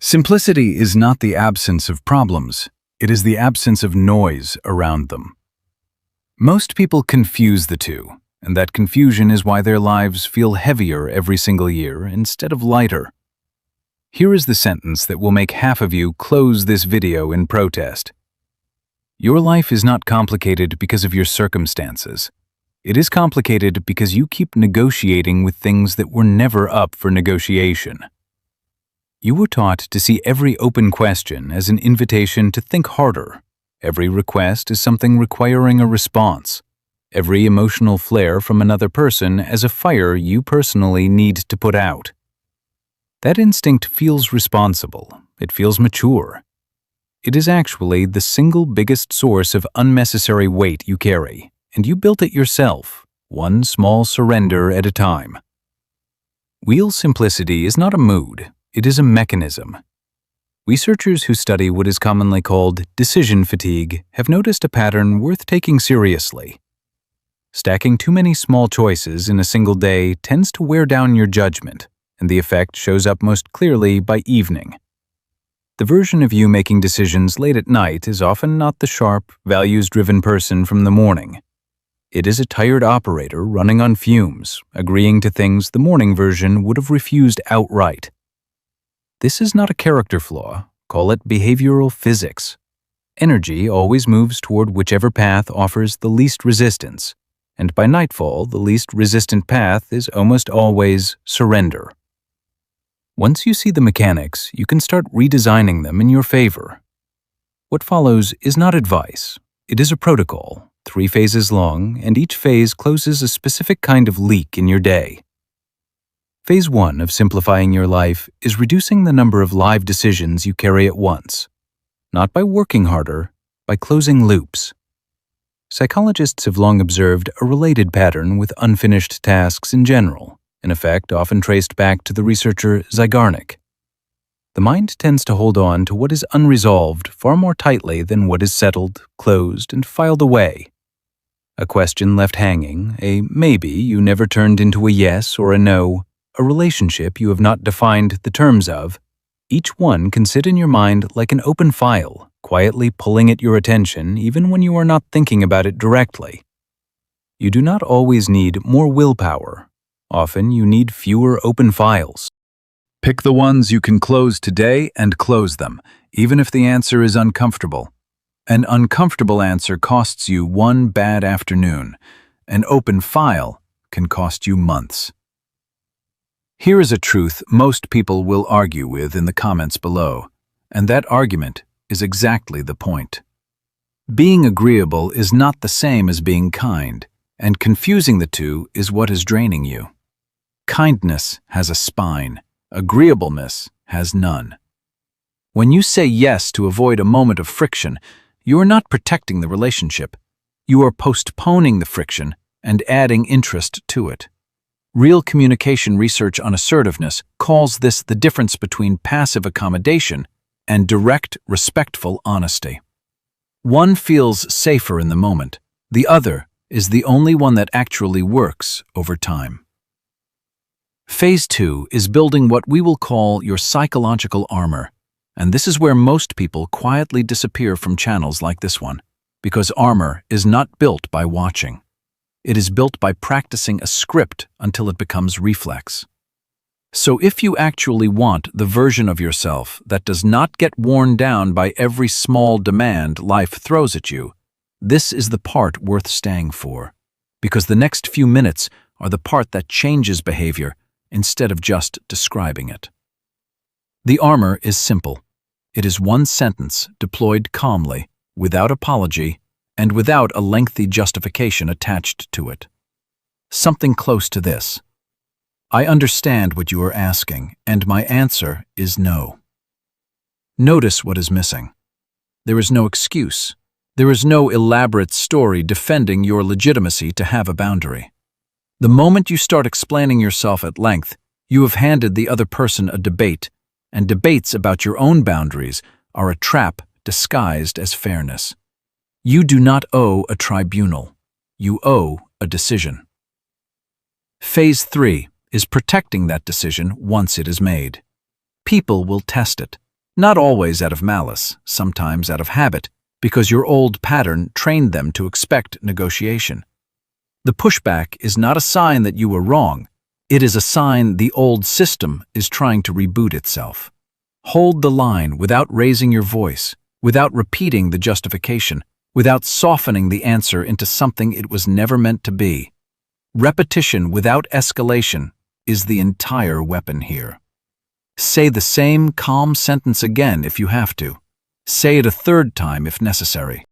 Simplicity is not the absence of problems, it is the absence of noise around them. Most people confuse the two, and that confusion is why their lives feel heavier every single year instead of lighter. Here is the sentence that will make half of you close this video in protest. Your life is not complicated because of your circumstances. It is complicated because you keep negotiating with things that were never up for negotiation. You were taught to see every open question as an invitation to think harder. Every request is something requiring a response. Every emotional flare from another person as a fire you personally need to put out. That instinct feels responsible. It feels mature. It is actually the single biggest source of unnecessary weight you carry, and you built it yourself, one small surrender at a time. Real simplicity is not a mood. It is a mechanism. Researchers who study what is commonly called decision fatigue have noticed a pattern worth taking seriously. Stacking too many small choices in a single day tends to wear down your judgment, and the effect shows up most clearly by evening. The version of you making decisions late at night is often not the sharp, values-driven person from the morning. It is a tired operator running on fumes, agreeing to things the morning version would have refused outright. This is not a character flaw. Call it behavioral physics. Energy always moves toward whichever path offers the least resistance, and by nightfall, the least resistant path is almost always surrender. Once you see the mechanics, you can start redesigning them in your favor. What follows is not advice. It is a protocol, 3 phases long, and each phase closes a specific kind of leak in your day. Phase 1 of simplifying your life is reducing the number of live decisions you carry at once. Not by working harder, by closing loops. Psychologists have long observed a related pattern with unfinished tasks in general, an effect often traced back to the researcher Zygarnik. The mind tends to hold on to what is unresolved far more tightly than what is settled, closed, and filed away. A question left hanging, a maybe you never turned into a yes or a no, a relationship you have not defined the terms of, each one can sit in your mind like an open file, quietly pulling at your attention even when you are not thinking about it directly. You do not always need more willpower. Often you need fewer open files. Pick the ones you can close today and close them, even if the answer is uncomfortable. An uncomfortable answer costs you one bad afternoon. An open file can cost you months. Here is a truth most people will argue with in the comments below, and that argument is exactly the point. Being agreeable is not the same as being kind, and confusing the two is what is draining you. Kindness has a spine, agreeableness has none. When you say yes to avoid a moment of friction, you are not protecting the relationship. You are postponing the friction and adding interest to it. Real communication research on assertiveness calls this the difference between passive accommodation and direct, respectful honesty. One feels safer in the moment. The other is the only one that actually works over time. Phase 2 is building what we will call your psychological armor, and this is where most people quietly disappear from channels like this one, because armor is not built by watching. It is built by practicing a script until it becomes reflex. So if you actually want the version of yourself that does not get worn down by every small demand life throws at you, this is the part worth staying for, because the next few minutes are the part that changes behavior instead of just describing it. The armor is simple. It is one sentence deployed calmly, without apology, and without a lengthy justification attached to it. Something close to this. I understand what you are asking, and my answer is no. Notice what is missing. There is no excuse. There is no elaborate story defending your legitimacy to have a boundary. The moment you start explaining yourself at length, you have handed the other person a debate, and debates about your own boundaries are a trap disguised as fairness. You do not owe a tribunal. You owe a decision. Phase 3 is protecting that decision once it is made. People will test it. Not always out of malice, sometimes out of habit, because your old pattern trained them to expect negotiation. The pushback is not a sign that you were wrong. It is a sign the old system is trying to reboot itself. Hold the line without raising your voice, without repeating the justification, without softening the answer into something it was never meant to be. Repetition without escalation is the entire weapon here. Say the same calm sentence again if you have to. Say it a third time if necessary.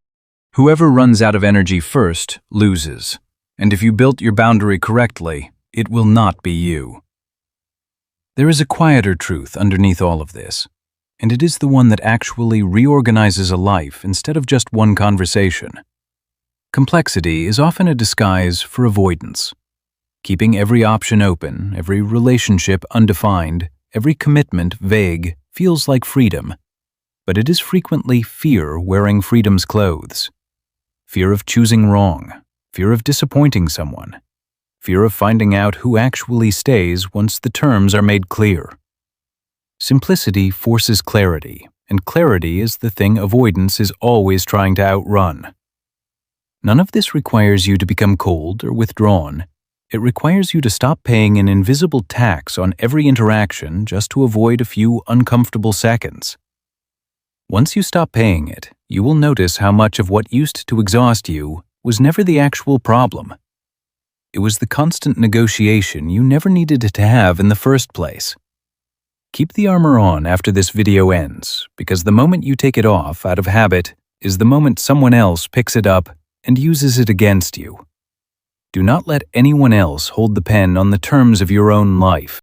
Whoever runs out of energy first loses, and if you built your boundary correctly, it will not be you. There is a quieter truth underneath all of this, and it is the one that actually reorganizes a life instead of just one conversation. Complexity is often a disguise for avoidance. Keeping every option open, every relationship undefined, every commitment vague feels like freedom, but it is frequently fear wearing freedom's clothes. Fear of choosing wrong, fear of disappointing someone, fear of finding out who actually stays once the terms are made clear. Simplicity forces clarity, and clarity is the thing avoidance is always trying to outrun. None of this requires you to become cold or withdrawn. It requires you to stop paying an invisible tax on every interaction just to avoid a few uncomfortable seconds. Once you stop paying it, you will notice how much of what used to exhaust you was never the actual problem. It was the constant negotiation you never needed to have in the first place. Keep the armor on after this video ends, because the moment you take it off out of habit is the moment someone else picks it up and uses it against you. Do not let anyone else hold the pen on the terms of your own life.